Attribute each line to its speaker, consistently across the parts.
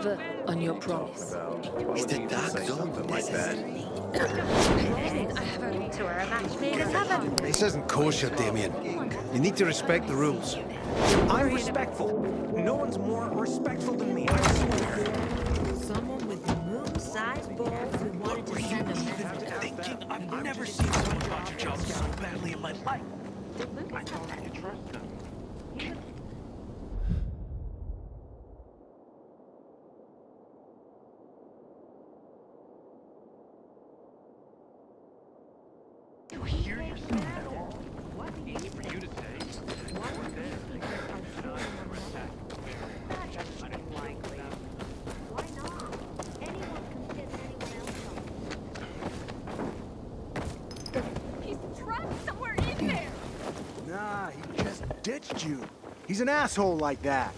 Speaker 1: deliver on your promise.
Speaker 2: Is the dark zone necessary?
Speaker 1: I have only to wear a match made in heaven.
Speaker 3: This isn't kosher, Damien. You need to respect the rules.
Speaker 4: I'm respectful. No one's more respectful than me, I swear.
Speaker 5: Someone with moon-sized balls who wanted to send a message out.
Speaker 6: Thinking I've never seen someone botch a job so badly in my life. I told you to trust them. You hear yourself at all? What? Easy for you to say.
Speaker 7: Why not? Anyone can piss anyone else off. He's trapped somewhere in there!
Speaker 3: Nah, he just ditched you. He's an asshole like that.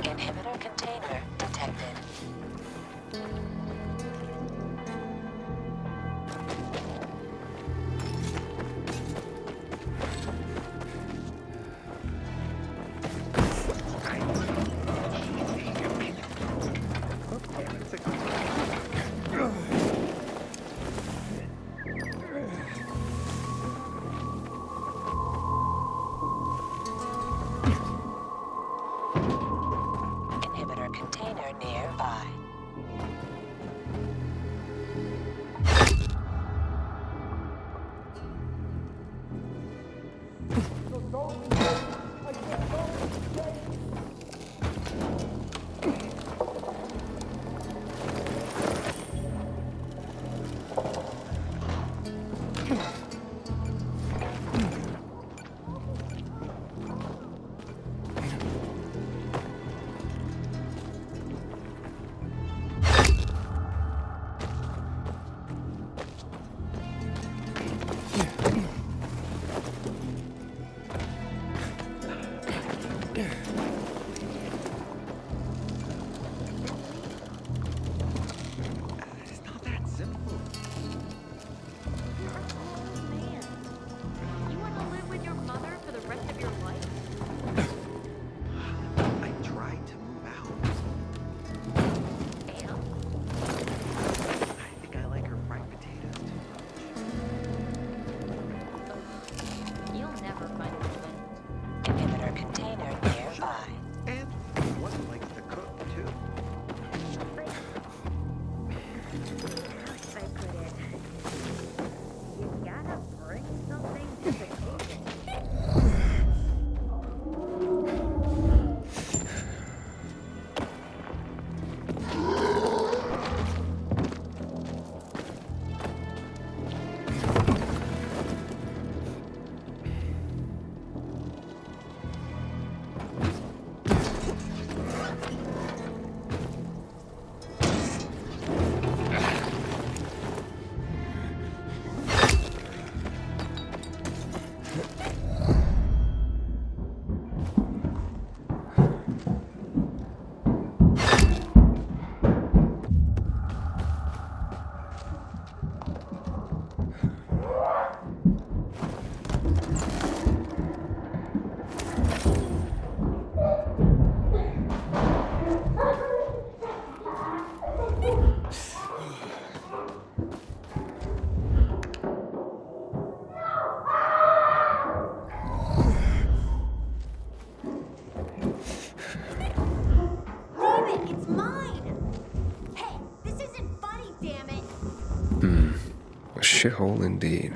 Speaker 8: Inhibitor container detected. Inhibitor container nearby.
Speaker 4: It's not that simple.
Speaker 7: Man, you want to live with your mother for the rest of your life?
Speaker 4: I tried to move out.
Speaker 7: And?
Speaker 4: I think I like her fried potatoes too
Speaker 7: You'll never find a woman.
Speaker 8: Inhibitor container nearby.
Speaker 4: much. And one likes to cook too.
Speaker 7: I couldn't. You gotta bring something to the table.
Speaker 9: A shithole indeed.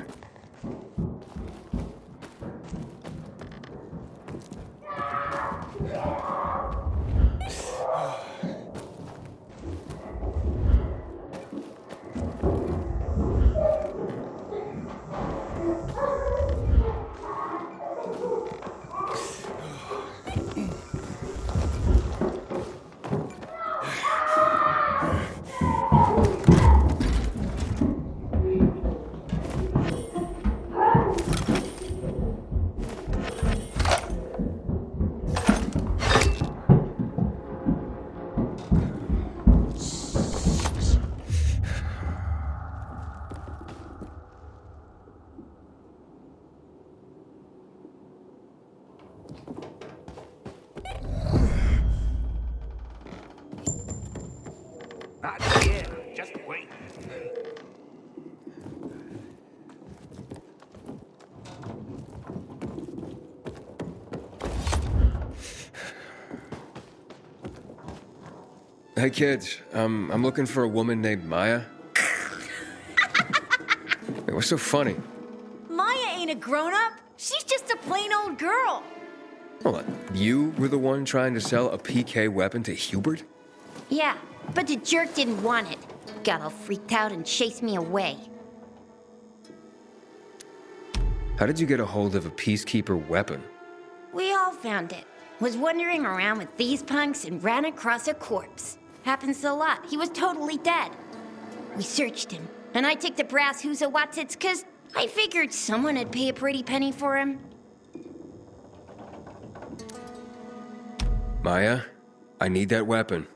Speaker 9: Hey kids, I'm looking for a woman named Maya. Hey, what's so funny?
Speaker 5: Maya ain't a grown-up. She's just a plain old girl.
Speaker 9: Hold on, you were the one trying to sell a PK weapon to Hubert?
Speaker 10: Yeah, but the jerk didn't want it. Got all freaked out and chased me away.
Speaker 9: How did you get a hold of a peacekeeper weapon?
Speaker 10: We all found it. Was wandering around with these punks and ran across a corpse. Happens a lot. He was totally dead. We searched him, and I took the brass who's a Watsits, 'cause I figured someone would pay a pretty penny for him.
Speaker 9: Maya, I need that weapon.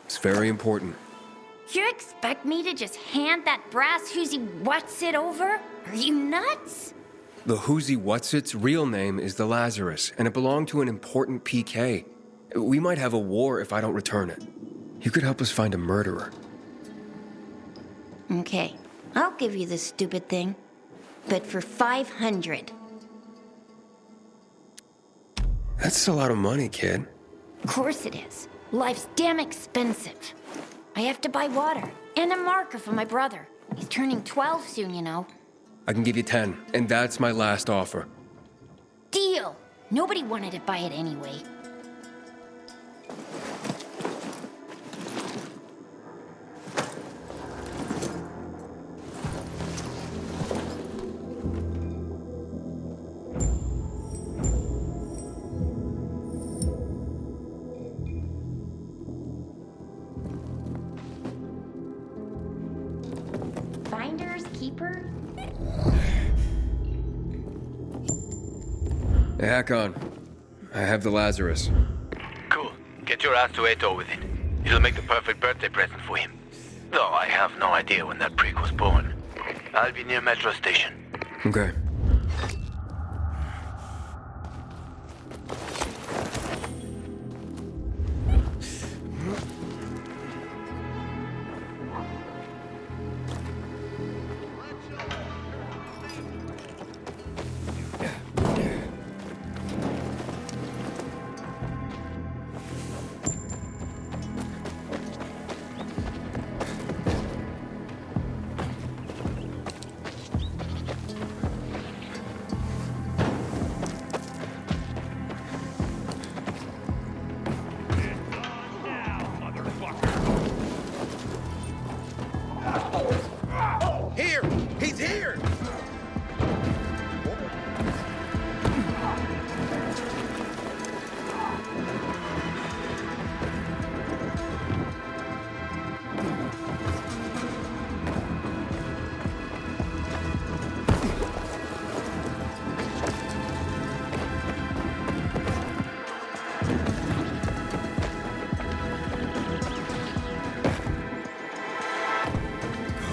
Speaker 9: It's very important.
Speaker 10: You expect me to just hand that brass who's what's it over? Are you nuts?
Speaker 9: The Whoozy Whatsit's real name is the Lazarus, and it belonged to an important PK. We might have a war if I don't return it. You could help us find a murderer.
Speaker 10: Okay, I'll give you this stupid thing. But for 500.
Speaker 9: That's a lot of money, kid.
Speaker 10: Of course it is. Life's damn expensive. I have to buy water and a marker for my brother. He's turning 12 soon, you know.
Speaker 9: I can give you 10, and that's my last offer.
Speaker 10: Deal! Nobody wanted to buy it anyway. Finders, keepers?
Speaker 9: Hey, Hakon. I have the Lazarus.
Speaker 2: Cool. Get your ass to Eto with it. It'll make the perfect birthday present for him. Though I have no idea when that prick was born. I'll be near Metro Station.
Speaker 9: Okay.
Speaker 3: Here! He's here!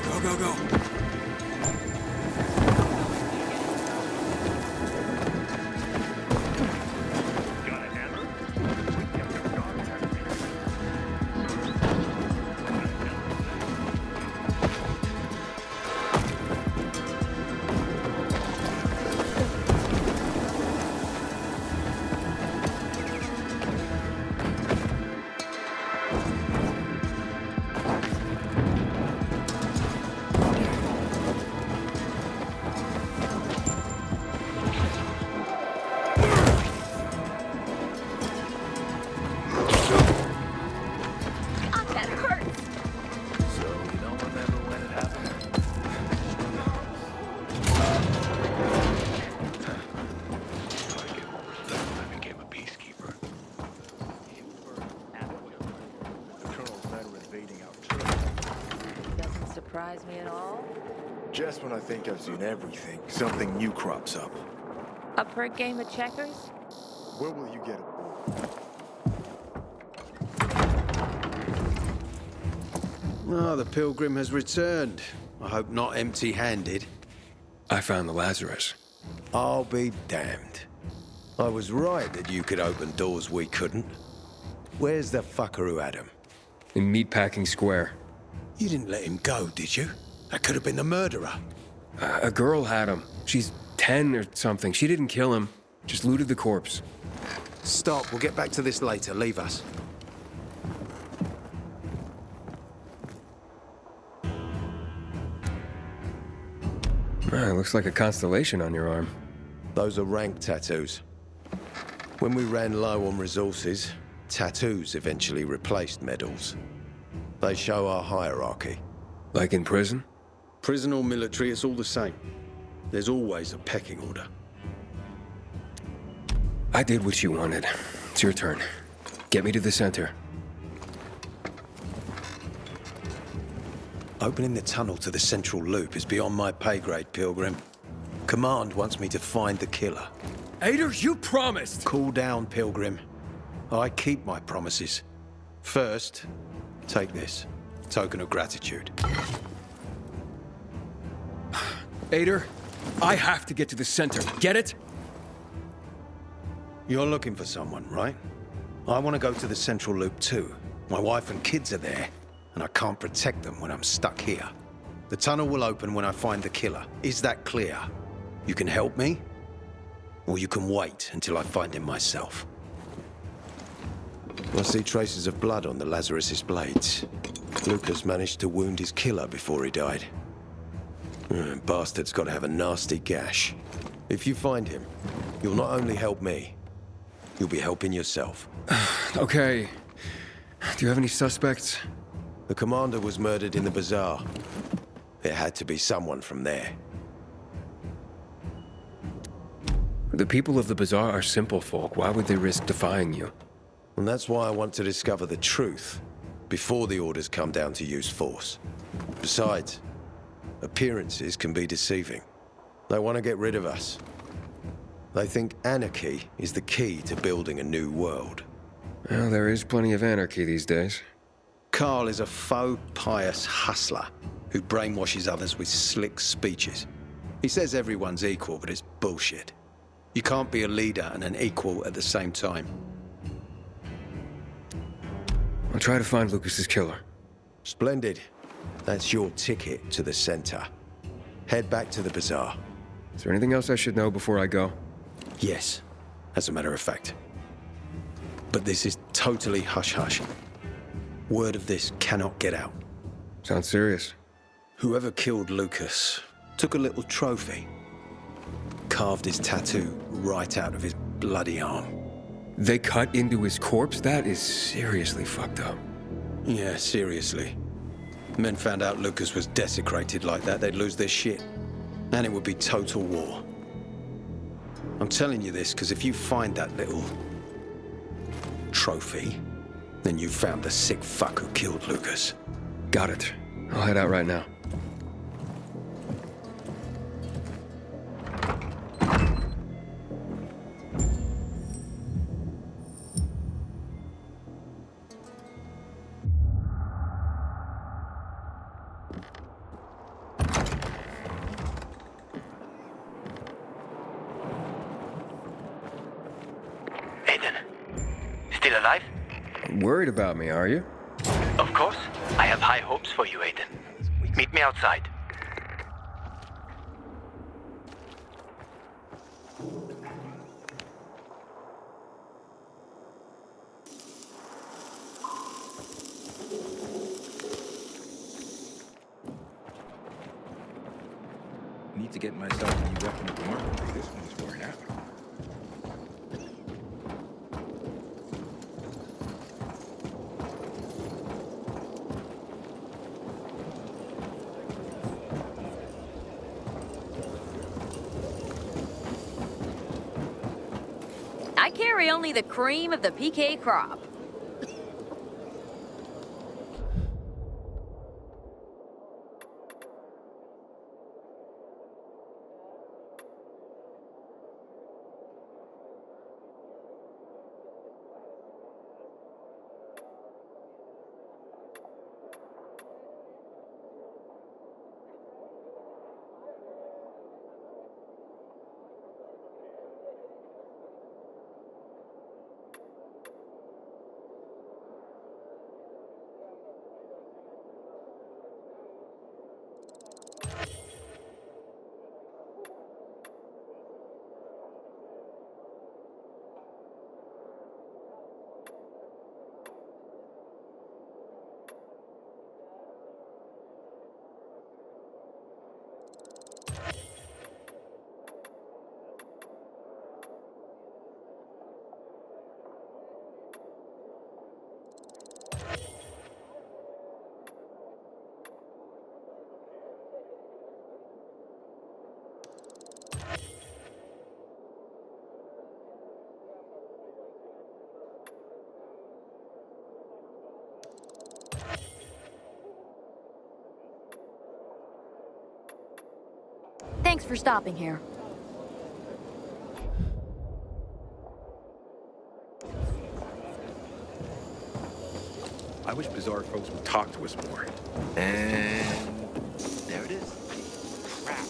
Speaker 3: Go, go, go.
Speaker 6: Got a hammer? We kept your dogs out of here.
Speaker 10: God, that hurts!
Speaker 2: So, you don't remember when it happened? I became a peacekeeper.
Speaker 3: The colonel's men were invading our turf.
Speaker 7: Doesn't surprise me at all.
Speaker 3: Just when I think I've seen everything, something new crops up.
Speaker 7: Up for a game of checkers?
Speaker 3: Where will you get aboard?
Speaker 11: Oh, the pilgrim has returned. I hope not empty-handed.
Speaker 9: I found the Lazarus.
Speaker 11: I'll be damned. I was right that you could open doors we couldn't. Where's the fucker who had him?
Speaker 9: In Meatpacking Square.
Speaker 11: You didn't let him go, did you? That could have been the murderer.
Speaker 9: A girl had him. She's 10 or something. She didn't kill him. Just looted the corpse.
Speaker 11: Stop, we'll get back to this later. Leave us.
Speaker 9: Looks like a constellation on your arm.
Speaker 11: Those are rank tattoos. When we ran low on resources, tattoos eventually replaced medals. They show our hierarchy.
Speaker 9: Like in prison?
Speaker 11: Prison or military, it's all the same. There's always a pecking order.
Speaker 9: I did what you wanted. It's your turn. Get me to the center.
Speaker 11: Opening the tunnel to the central loop is beyond my pay grade, Pilgrim. Command wants me to find the killer.
Speaker 9: Ader, you promised!
Speaker 11: Cool down, Pilgrim. I keep my promises. First, take this. Token of gratitude.
Speaker 9: Ader, I have to get to the center. Get it?
Speaker 11: You're looking for someone, right? I want to go to the central loop too. My wife and kids are there, and I can't protect them when I'm stuck here. The tunnel will open when I find the killer. Is that clear? You can help me, or you can wait until I find him myself. I see traces of blood on the Lazarus's blades. Lucas managed to wound his killer before he died. Bastard's got to have a nasty gash. If you find him, you'll not only help me, you'll be helping yourself.
Speaker 9: Okay. Do you have any suspects?
Speaker 11: The commander was murdered in the bazaar. It had to be someone from there.
Speaker 9: The people of the bazaar are simple folk. Why would they risk defying you?
Speaker 11: And that's why I want to discover the truth before the orders come down to use force. Besides, appearances can be deceiving. They want to get rid of us. They think anarchy is the key to building a new world.
Speaker 9: Well, there is plenty of anarchy these days.
Speaker 11: Carl is a faux pious hustler who brainwashes others with slick speeches. He says everyone's equal, but it's bullshit. You can't be a leader and an equal at the same time.
Speaker 9: I'll try to find Lucas's killer.
Speaker 11: Splendid. That's your ticket to the center. Head back to the bazaar.
Speaker 9: Is there anything else I should know before I go?
Speaker 11: Yes, as a matter of fact. But this is totally hush-hush. Word of this cannot get out.
Speaker 9: Sounds serious.
Speaker 11: Whoever killed Lucas took a little trophy. Carved his tattoo right out of his bloody arm.
Speaker 9: They cut into his corpse? That is seriously fucked up.
Speaker 11: Yeah, seriously. Men found out Lucas was desecrated like that, they'd lose their shit. And it would be total war. I'm telling you this because if you find that little trophy, then you found the sick fuck who killed Lucas.
Speaker 9: Got it. I'll head out right now.
Speaker 2: Still alive?
Speaker 9: Worried about me, are you?
Speaker 2: Of course. I have high hopes for you, Aiden. Meet me outside.
Speaker 4: Need to get myself a new weapon at the market. This one's worn out.
Speaker 1: I carry only the cream of the PK crop.
Speaker 7: Thanks for stopping here.
Speaker 12: I wish Bazaar folks would talk to us more. And there it is. Crap.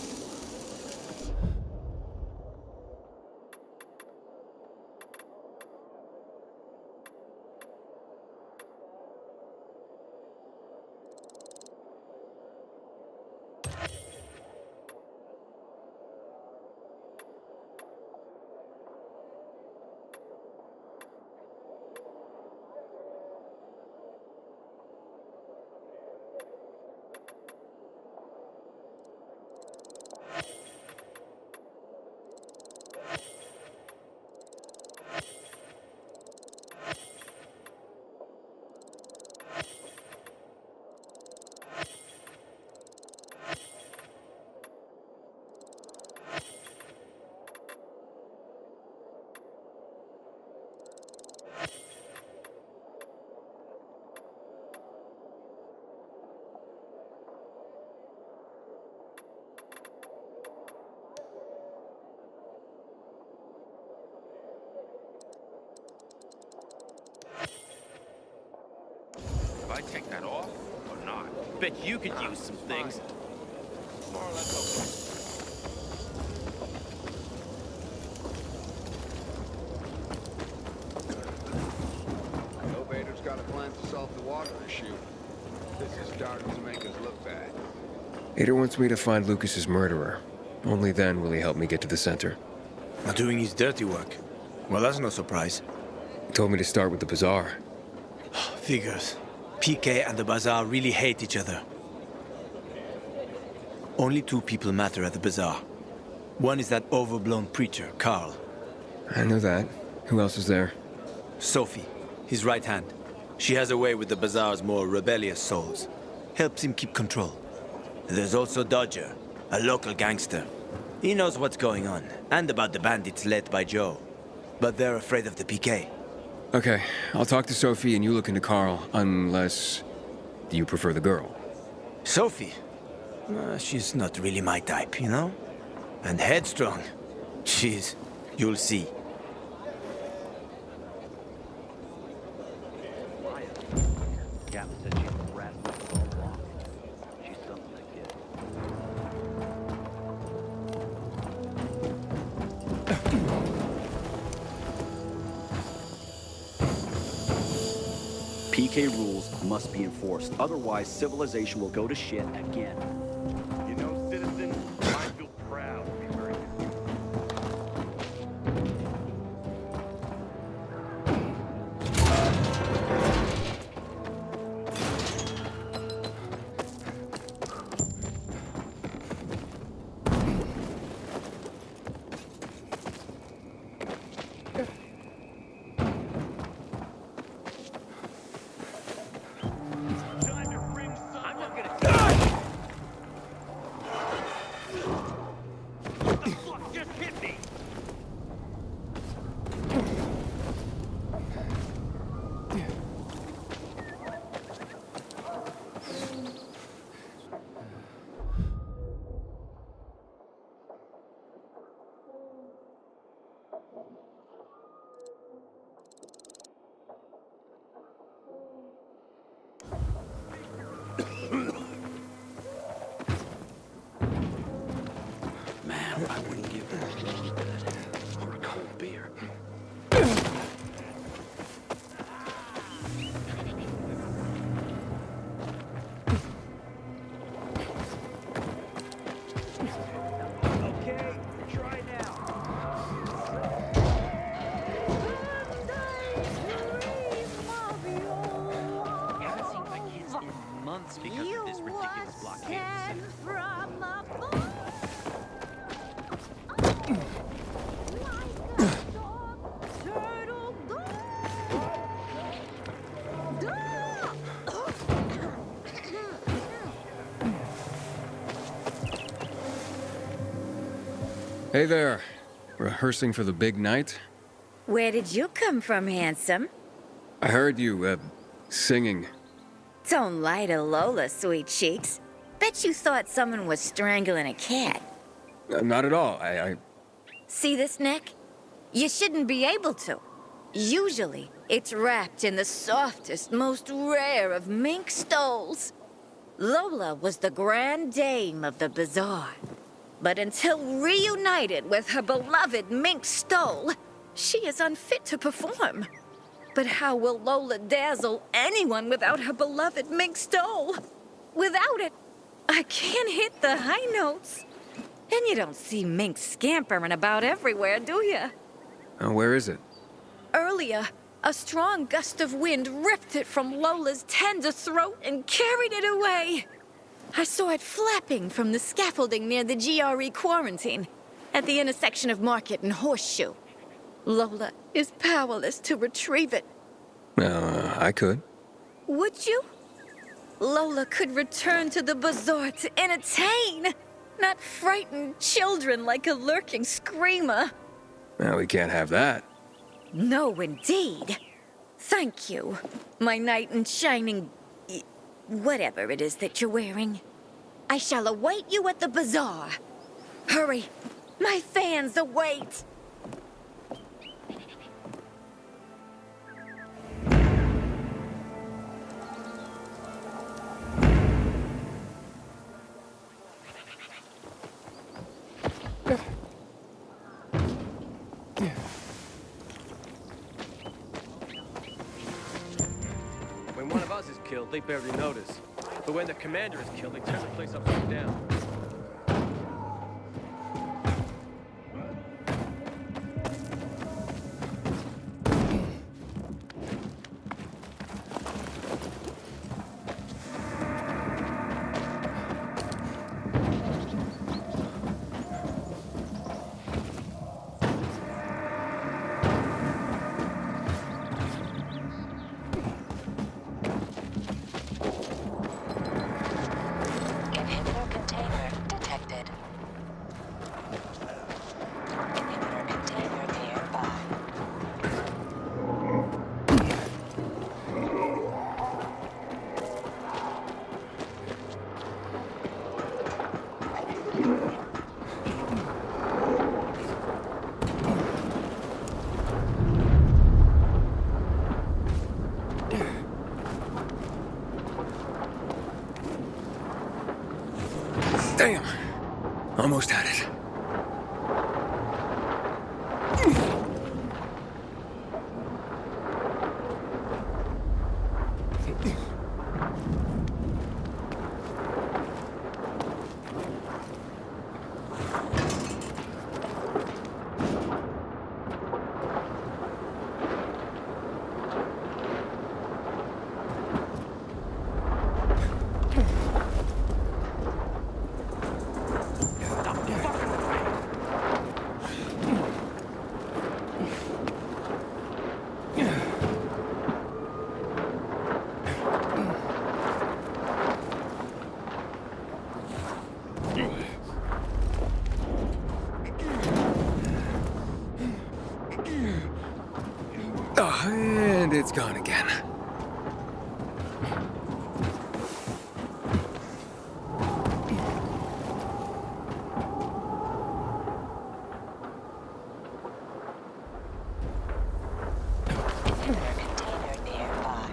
Speaker 6: If I take that off or not? Bet you could use some things. More or less okay.
Speaker 13: Vader's got a plan to solve the water issue. This is starting to make us look bad.
Speaker 9: Ader wants me to find Lucas's murderer. Only then will he help me get to the center.
Speaker 14: Not doing his dirty work. Well, that's no surprise.
Speaker 9: He told me to start with the bazaar.
Speaker 14: Figures. PK and the bazaar really hate each other. Only two people matter at the bazaar. One is that overblown preacher, Carl.
Speaker 9: I know that. Who else is there?
Speaker 14: Sophie, his right hand. She has a way with the bazaar's more rebellious souls. Helps him keep control. There's also Dodger, a local gangster. He knows what's going on, and about the bandits led by Joe. But they're afraid of the PK.
Speaker 9: Okay, I'll talk to Sophie and you look into Carl, unless you prefer the girl.
Speaker 14: Sophie? She's not really my type, you know? And headstrong. You'll see.
Speaker 6: Captain said she's a rat all along. She's something that kid.
Speaker 15: PK rules must be enforced, otherwise civilization will go to shit again.
Speaker 6: You know, citizen, I feel proud to be very
Speaker 15: Man, I wouldn't give that a little bit or a cold beer.
Speaker 6: okay. Try now. I haven't seen my kids in months because of this ridiculous blockade.
Speaker 9: Hey there. Rehearsing for the big night?
Speaker 10: Where did you come from, handsome?
Speaker 9: I heard you, singing.
Speaker 10: Don't lie to Lola, sweet cheeks. Bet you thought someone was strangling a cat.
Speaker 9: Not at all. I
Speaker 10: See this neck? You shouldn't be able to. Usually, it's wrapped in the softest, most rare of mink stoles. Lola was the grand dame of the bazaar. But until reunited with her beloved mink stole, she is unfit to perform. But how will Lola dazzle anyone without her beloved mink stole? Without it, I can't hit the high notes. And you don't see minks scampering about everywhere, do you?
Speaker 9: where is it?
Speaker 10: Earlier, a strong gust of wind ripped it from Lola's tender throat and carried it away. I saw it flapping from the scaffolding near the GRE quarantine, at the intersection of Market and Horseshoe. Lola is powerless to retrieve it.
Speaker 9: I could.
Speaker 10: Would you? Lola could return to the bazaar to entertain, not frighten children like a lurking screamer.
Speaker 9: We can't have that.
Speaker 10: No, indeed. Thank you, my knight in shining... whatever it is that you're wearing. I shall await you at the bazaar. Hurry, my fans await.
Speaker 16: When one of us is killed, they barely notice. But when the commander is killed, they turn the place upside down.
Speaker 8: Inhibitor container detected. Inhibitor container nearby.
Speaker 9: Damn. Almost had it. And it's gone again.
Speaker 8: Inhibitor container nearby.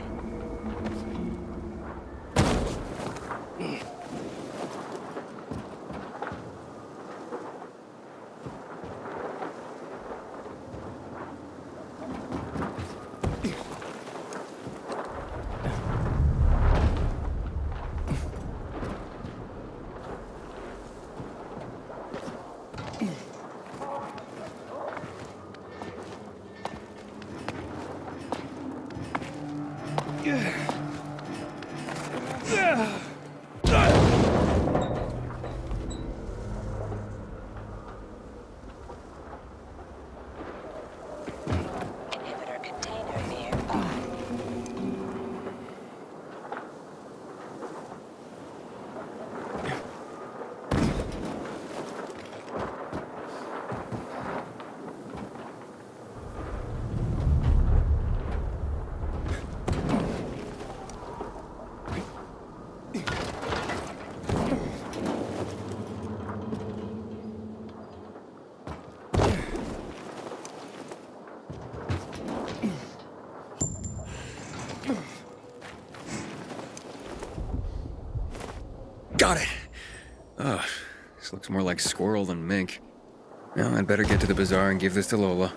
Speaker 8: Inhibitor container nearby.
Speaker 9: Got it! Ugh, this looks more like squirrel than mink. Well, I'd better get to the bazaar and give this to Lola.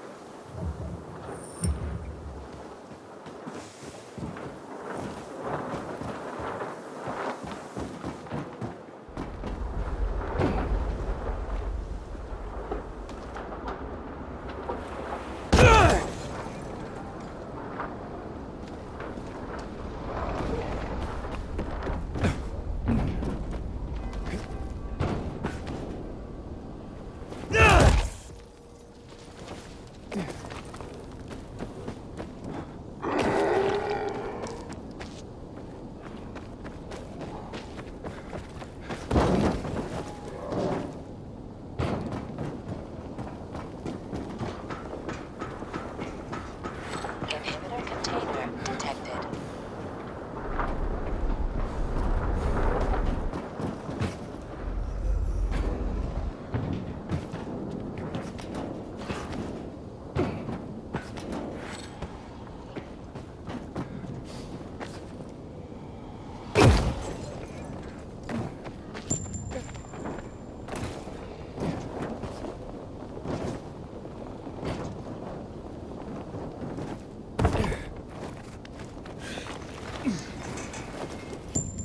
Speaker 8: Inhibitor container detected.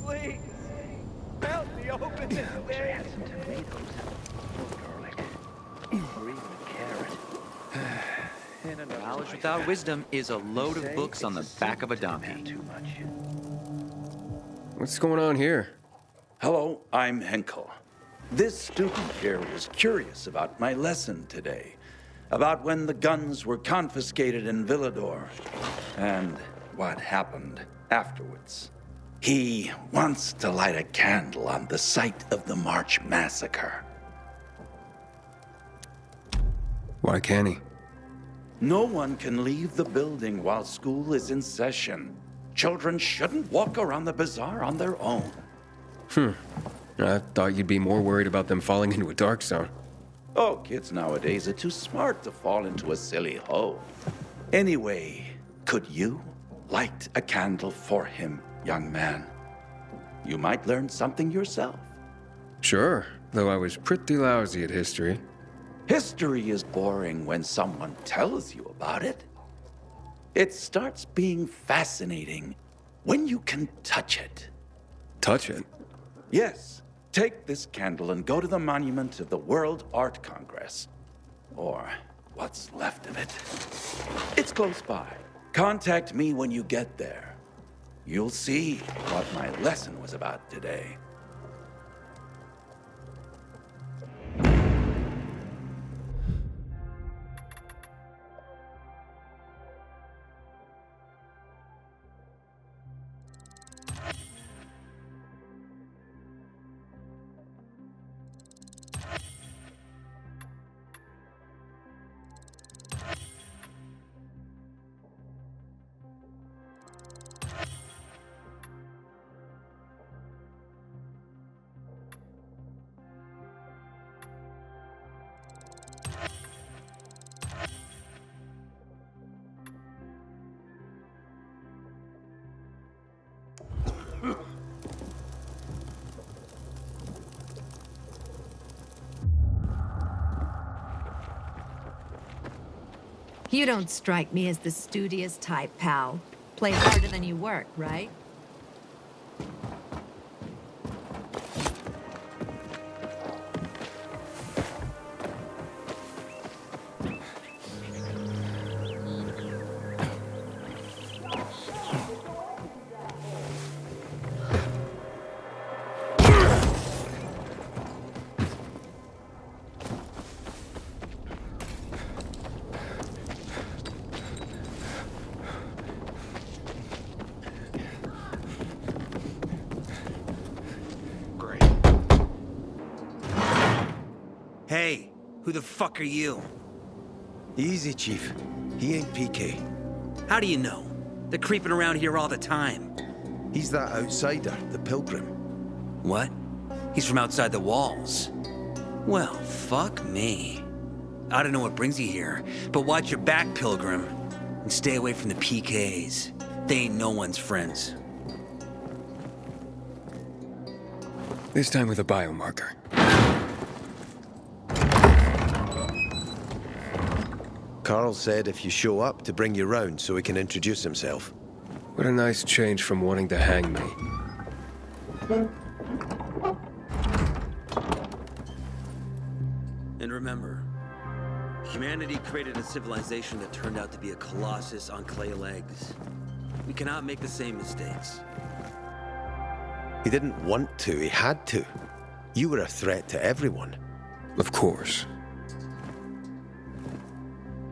Speaker 16: Please, help me open this thing.
Speaker 15: Some tomatoes, or garlic, or even a carrot.
Speaker 17: Knowledge without wisdom is a load of books on the back of a donkey.
Speaker 15: Too much.
Speaker 9: What's going on here?
Speaker 18: Hello, I'm Henkel. This student here was curious about my lesson today, about when the guns were confiscated in Villador, and what happened afterwards. He wants to light a candle on the site of the March Massacre.
Speaker 9: Why can't he?
Speaker 18: No one can leave the building while school is in session. Children shouldn't walk around the bazaar on their own.
Speaker 9: I thought you'd be more worried about them falling into a dark zone.
Speaker 18: Oh, kids nowadays are too smart to fall into a silly hole. Anyway, could you light a candle for him, young man? You might learn something yourself.
Speaker 9: Sure, though I was pretty lousy at history.
Speaker 18: History is boring when someone tells you about it. It starts being fascinating when you can touch it.
Speaker 9: Touch it?
Speaker 18: Yes. Take this candle and go to the monument of the World Art Congress. Or what's left of it. It's close by. Contact me when you get there. You'll see what my lesson was about today.
Speaker 5: You don't strike me as the studious type, pal. Play harder than you work, right?
Speaker 14: Hey, who the fuck are you?
Speaker 11: Easy, Chief. He ain't PK.
Speaker 14: How do you know? They're creeping around here all the time.
Speaker 11: He's that outsider, the pilgrim.
Speaker 14: What? He's from outside the walls. Well, fuck me. I don't know what brings you here, but watch your back, pilgrim. And stay away from the PKs. They ain't no one's friends.
Speaker 9: This time with a biomarker.
Speaker 11: Carl said if you show up to bring you round so he can introduce himself.
Speaker 9: What a nice change from wanting to hang me.
Speaker 15: And remember, humanity created a civilization that turned out to be a colossus on clay legs. We cannot make the same mistakes.
Speaker 11: He didn't want to, he had to. You were a threat to everyone.
Speaker 9: Of course.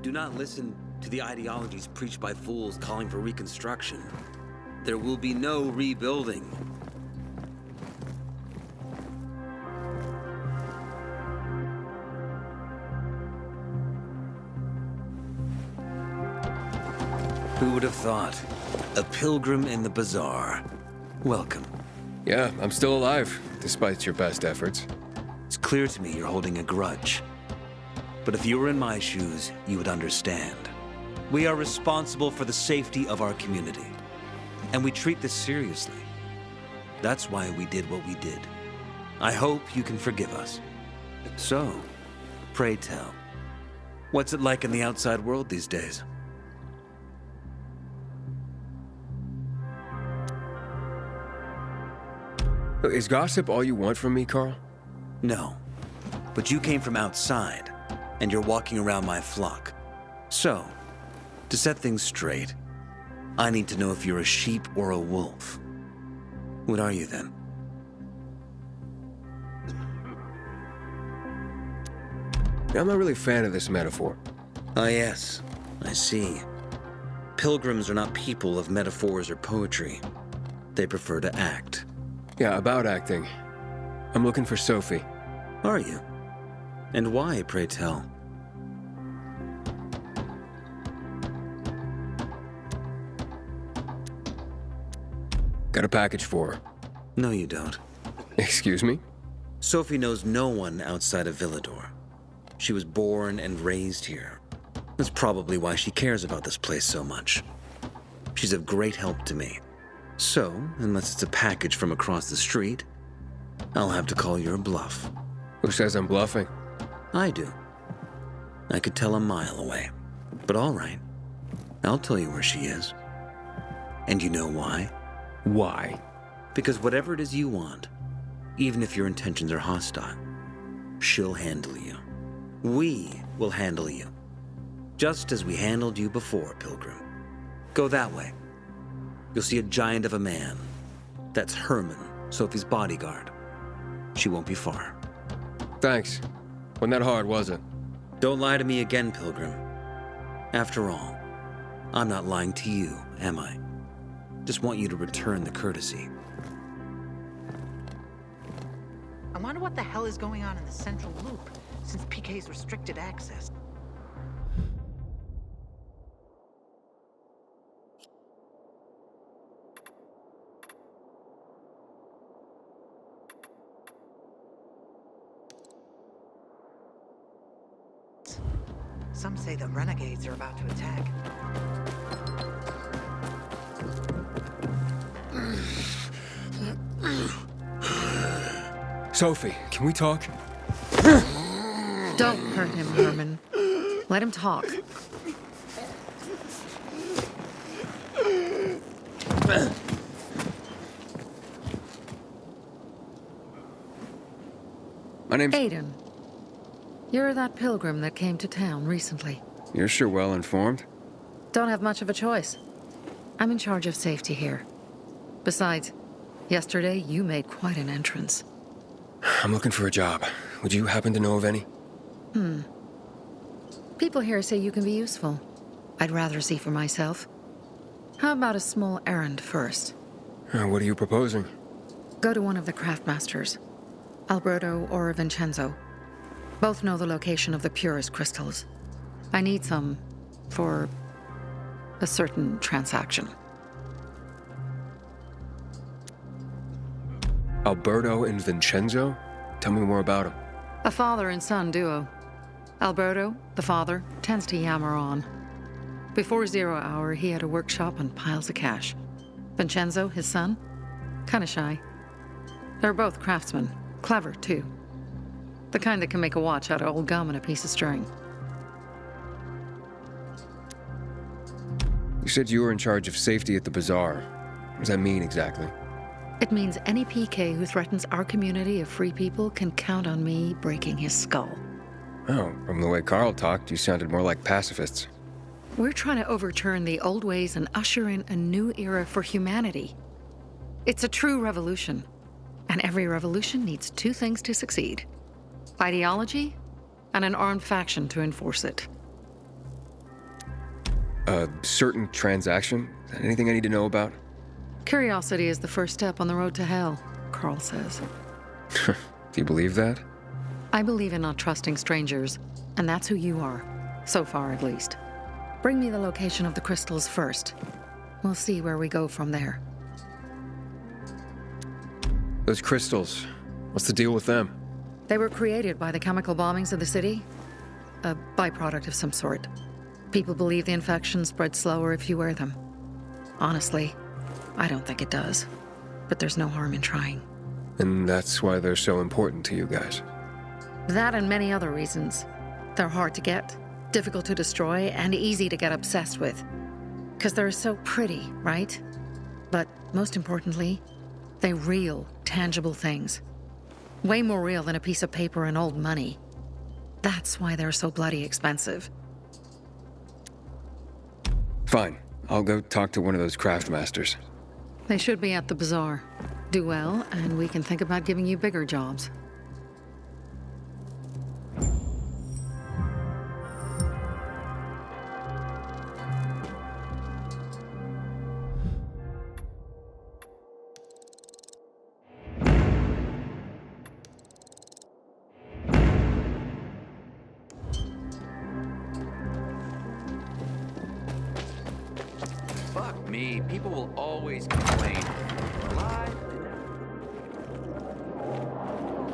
Speaker 15: Do not listen to the ideologies preached by fools calling for reconstruction. There will be no rebuilding. Who would have thought? A pilgrim in the bazaar. Welcome.
Speaker 9: Yeah, I'm still alive, despite your best efforts.
Speaker 15: It's clear to me you're holding a grudge. But if you were in my shoes, you would understand. We are responsible for the safety of our community. And we treat this seriously. That's why we did what we did. I hope you can forgive us. So, pray tell, what's it like in the outside world these days?
Speaker 9: Is gossip all you want from me, Carl?
Speaker 15: No. But you came from outside, and you're walking around my flock. So, to set things straight, I need to know if you're a sheep or a wolf. What are you then?
Speaker 9: I'm not really a fan of this metaphor.
Speaker 15: Ah, yes. I see. Pilgrims are not people of metaphors or poetry. They prefer to act.
Speaker 9: Yeah, about acting. I'm looking for Sophie.
Speaker 15: Are you? And why, pray tell?
Speaker 9: Got a package for her.
Speaker 15: No, you don't.
Speaker 9: Excuse me?
Speaker 15: Sophie knows no one outside of Villador. She was born and raised here. That's probably why she cares about this place so much. She's of great help to me. So, unless it's a package from across the street, I'll have to call your bluff.
Speaker 9: Who says I'm bluffing?
Speaker 15: I do. I could tell a mile away. But all right. I'll tell you where she is. And you know why?
Speaker 9: Why?
Speaker 15: Because whatever it is you want, even if your intentions are hostile, she'll handle you. We will handle you. Just as we handled you before, Pilgrim. Go that way. You'll see a giant of a man. That's Herman, Sophie's bodyguard. She won't be far.
Speaker 9: Thanks. Wasn't that hard, was it?
Speaker 15: Don't lie to me again, Pilgrim. After all, I'm not lying to you, am I? Just want you to return the courtesy.
Speaker 19: I wonder what the hell is going on in the central loop, since PK's restricted access. Some say the renegades are about to attack.
Speaker 9: Sophie, can we talk?
Speaker 5: Don't hurt him, Herman. Let him talk.
Speaker 9: My name's...
Speaker 5: Aiden. You're that pilgrim that came to town recently.
Speaker 9: You're sure well informed.
Speaker 5: Don't have much of a choice. I'm in charge of safety here. Besides, yesterday you made quite an entrance.
Speaker 9: I'm looking for a job. Would you happen to know of any?
Speaker 5: People here say you can be useful. I'd rather see for myself. How about a small errand first?
Speaker 9: What are you proposing?
Speaker 5: Go to one of the craftmasters. Alberto or Vincenzo. Both know the location of the purest crystals. I need some for a certain transaction.
Speaker 9: Alberto and Vincenzo? Tell me more about them.
Speaker 5: A father and son duo. Alberto, the father, tends to yammer on. Before 0 hour, he had a workshop and piles of cash. Vincenzo, his son, kinda shy. They're both craftsmen. Clever, too. The kind that can make a watch out of old gum and a piece of string.
Speaker 9: You said you were in charge of safety at the bazaar. What does that mean exactly?
Speaker 5: It means any PK who threatens our community of free people can count on me breaking his skull.
Speaker 9: Oh, from the way Carl talked, you sounded more like pacifists.
Speaker 5: We're trying to overturn the old ways and usher in a new era for humanity. It's a true revolution. And every revolution needs two things to succeed: ideology and an armed faction to enforce it.
Speaker 9: A certain transaction? Anything I need to know about?
Speaker 5: Curiosity is the first step on the road to hell, Carl says.
Speaker 9: Do you believe that?
Speaker 5: I believe in not trusting strangers, and that's who you are. So far, at least. Bring me the location of the crystals first. We'll see where we go from there.
Speaker 9: Those crystals, what's the deal with them?
Speaker 5: They were created by the chemical bombings of the city. A byproduct of some sort. People believe the infection spreads slower if you wear them. Honestly, I don't think it does. But there's no harm in trying.
Speaker 9: And that's why they're so important to you guys.
Speaker 5: That and many other reasons. They're hard to get, difficult to destroy, and easy to get obsessed with. Because they're so pretty, right? But most importantly, they're real, tangible things. Way more real than a piece of paper and old money. That's why they're so bloody expensive.
Speaker 9: Fine. I'll go talk to one of those craft masters.
Speaker 5: They should be at the bazaar. Do well, and we can think about giving you bigger jobs.
Speaker 17: Fuck me, people will always complain.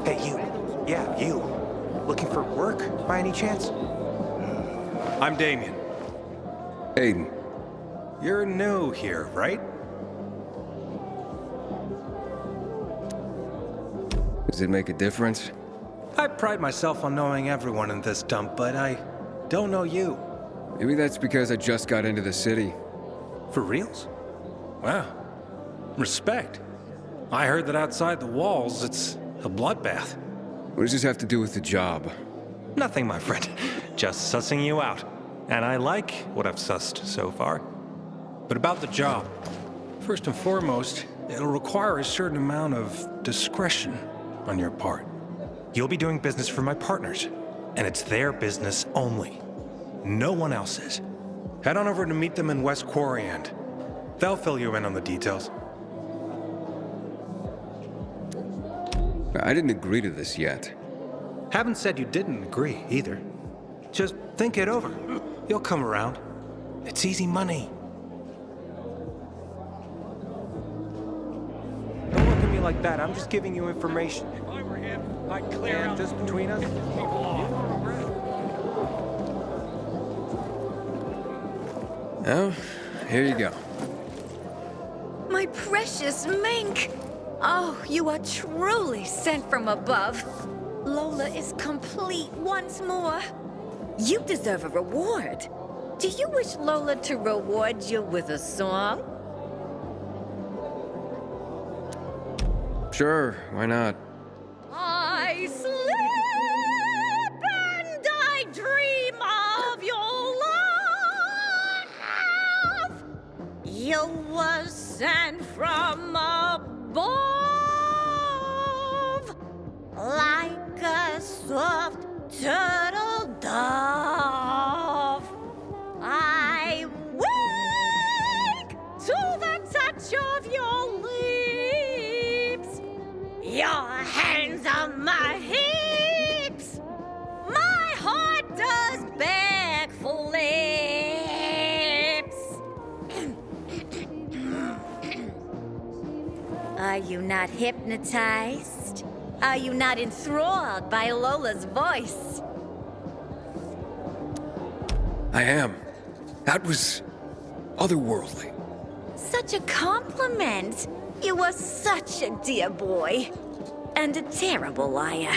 Speaker 4: Hey, you. Yeah, you. Looking for work, by any chance? I'm Damien.
Speaker 9: Aiden.
Speaker 4: You're new here, right?
Speaker 9: Does it make a difference?
Speaker 4: I pride myself on knowing everyone in this dump, but I don't know you.
Speaker 9: Maybe that's because I just got into the city.
Speaker 4: For reals? Wow. Respect. I heard that outside the walls, it's a bloodbath.
Speaker 9: What does this have to do with the job?
Speaker 4: Nothing, my friend. Just sussing you out. And I like what I've sussed so far. But about the job. First and foremost, it'll require a certain amount of discretion on your part. You'll be doing business for my partners, and it's their business only. No one else's. Head on over to meet them in West Quarry End. They'll fill you in on the details.
Speaker 9: I didn't agree to this yet.
Speaker 4: Haven't said you didn't agree, either. Just think it over. You'll come around. It's easy money. Don't look at me like that. I'm just giving you information.
Speaker 16: If I were him, I'd clear out
Speaker 4: this between us.
Speaker 16: people off.
Speaker 9: Oh, here you go.
Speaker 20: My precious mink! Oh, you are truly sent from above. Lola is complete once more. You deserve a reward. Do you wish Lola to reward you with a song?
Speaker 9: Sure, why not?
Speaker 20: I sleep and I dream of your love. You were sent from above, like a soft turtle dove. I wake to the touch of your lips, your hands on my hips. My heart does beg for lips. Are you not hypnotized? Are you not enthralled by Lola's voice?
Speaker 9: I am. That was otherworldly.
Speaker 20: Such a compliment. You were such a dear boy. and a terrible liar.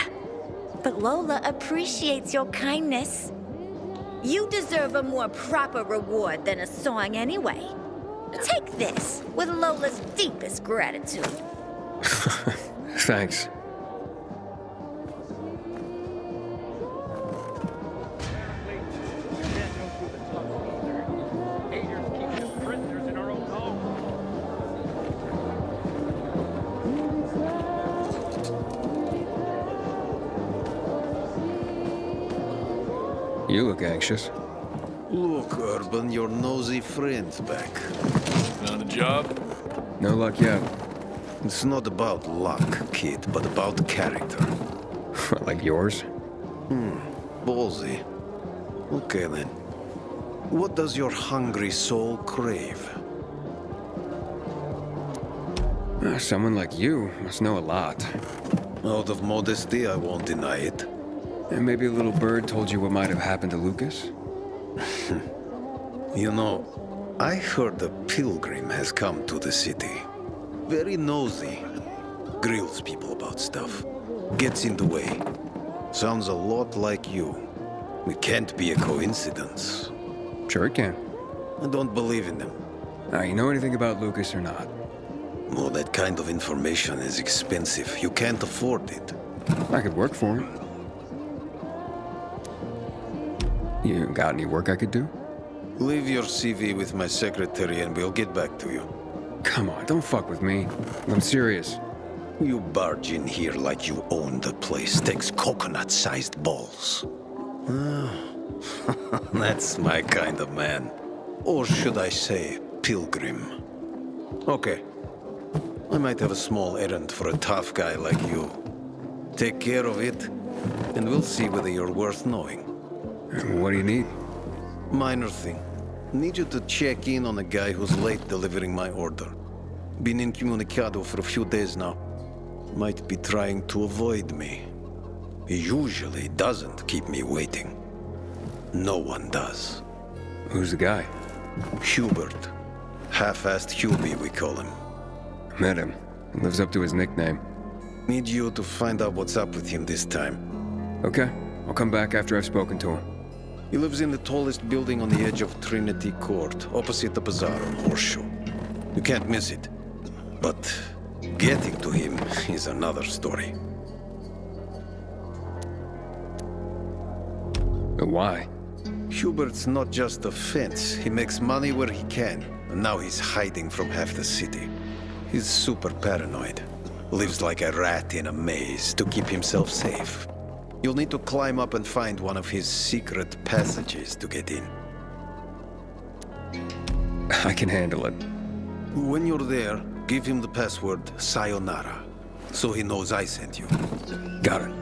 Speaker 20: But Lola appreciates your kindness. You deserve a more proper reward than a song anyway. Take this with Lola's deepest gratitude.
Speaker 9: Thanks. You look anxious.
Speaker 11: Look, Urban, your nosy friend's back.
Speaker 12: Found a job?
Speaker 9: No luck yet.
Speaker 11: It's not about luck, kid, but about character.
Speaker 9: Like yours?
Speaker 11: Ballsy. Okay, then. What does your hungry soul crave?
Speaker 9: Someone like you must know a lot.
Speaker 11: Out of modesty, I won't deny it.
Speaker 9: And maybe a little bird told you what might have happened to Lucas?
Speaker 11: You know, I heard a pilgrim has come to the city. Very nosy. Grills people about stuff. Gets in the way. Sounds a lot like you. It can't be a coincidence.
Speaker 9: Sure it can.
Speaker 11: I don't believe in them.
Speaker 9: Now, you know anything about Lucas or not?
Speaker 11: Well, that kind of information is expensive. You can't afford it.
Speaker 9: I could work for it. You got any work I could do?
Speaker 11: Leave your CV with my secretary and we'll get back to you.
Speaker 9: Come on, don't fuck with me. I'm serious.
Speaker 11: You barge in here like you own the place. Takes coconut-sized balls. That's my kind of man. Or should I say, pilgrim. Okay. I might have a small errand for a tough guy like you. Take care of it, and we'll see whether you're worth knowing.
Speaker 9: What do you need?
Speaker 11: Minor thing. Need you to check in on a guy who's late delivering my order. Been incommunicado for a few days now. Might be trying to avoid me. He usually doesn't keep me waiting. No one does.
Speaker 9: Who's the guy?
Speaker 11: Hubert. Half-assed Hubie, we call him.
Speaker 9: Met him. He lives up to his nickname.
Speaker 11: Need you to find out what's up with him this time.
Speaker 9: Okay. I'll come back after I've spoken to him.
Speaker 11: He lives in the tallest building on the edge of Trinity Court, opposite the bazaar on Horseshoe. You can't miss it. But getting to him is another story.
Speaker 9: But why?
Speaker 11: Hubert's not just a fence. He makes money where he can, and now he's hiding from half the city. He's super paranoid. Lives like a rat in a maze to keep himself safe. You'll need to climb up and find one of his secret passages to get in.
Speaker 9: I can handle it.
Speaker 11: When you're there, give him the password Sayonara, so he knows I sent you.
Speaker 9: Got it.